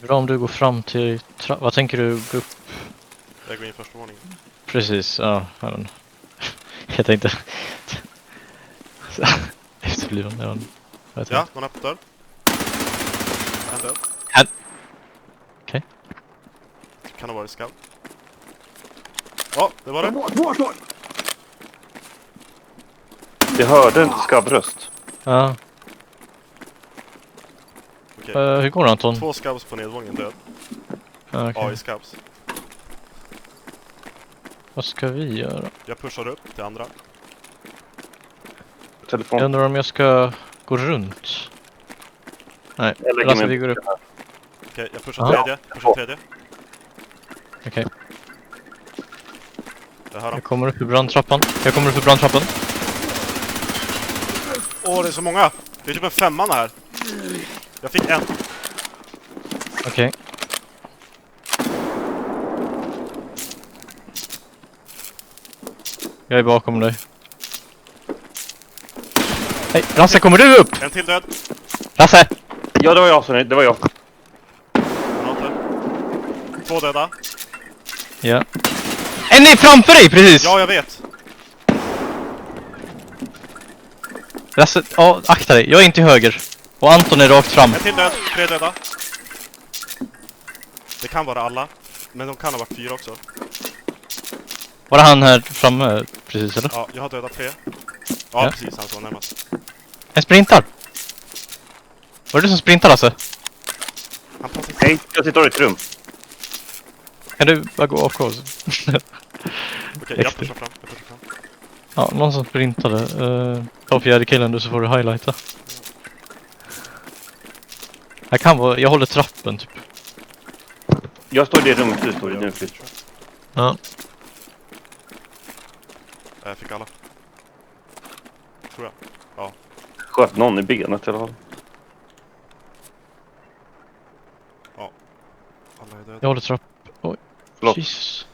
Bra om du går fram till... Vad tänker du gå upp? Jag går in första våningen. Precis, ja. Jag tänkte... Efterbliven, ja. Ja, någon öppnar dörr. En död. Okej. Kan ha varit scout. Ja, det var det. Jag hörde en skabbröst. Ja. Okej. Hur går det, Anton? 2 scouts på nedvåningen död. Ja, okej. AI scouts. Vad ska vi göra? Jag pushar upp till andra. Telefon. Jag undrar om jag ska gå runt. Nej, Jag lägger Lasse, mig- vi går upp. Okej, jag pushar Ja. tredje. Pushar tredje. Okej, Jag hör dem. jag kommer upp i brandtrappan. Åh, det är så många! Det är typ en 5-man här. Jag fick en. Okej. Jag är bakom dig. Hej, Lasse, kommer du upp? En till död. Lasse! Ja, det var jag, Sonny. Det var jag. Granater. 2 döda. Ja. En är framför dig, precis! Ja, jag vet. Lasse, ja, akta dig. Jag är inte till höger. Och Anton är rakt fram. En till död. 3 döda. Det kan vara alla. Men de kan ha varit 4 också. Var det han här framme, precis, eller? Ja, jag har dödat 3. Ja, Ja. precis. Han som var närmast. En sprintar! Var det du som sprintar, Lasse? Han passar. Nej, jag sitter i ett rum. Kan du bara gå AFK? Okej, jag pushar fram. Ja, någon som sprintade. Ta fjärde killen du så får du highlighta. Jag kan vara, jag håller trappen typ. Jag står i det rummet du står i nu. Ja. Jag fick alla. Tror jag. Sköt någon i benet i alla fall. Alla är döda. Jag håller trapp. Oj, Förlåt. Jesus.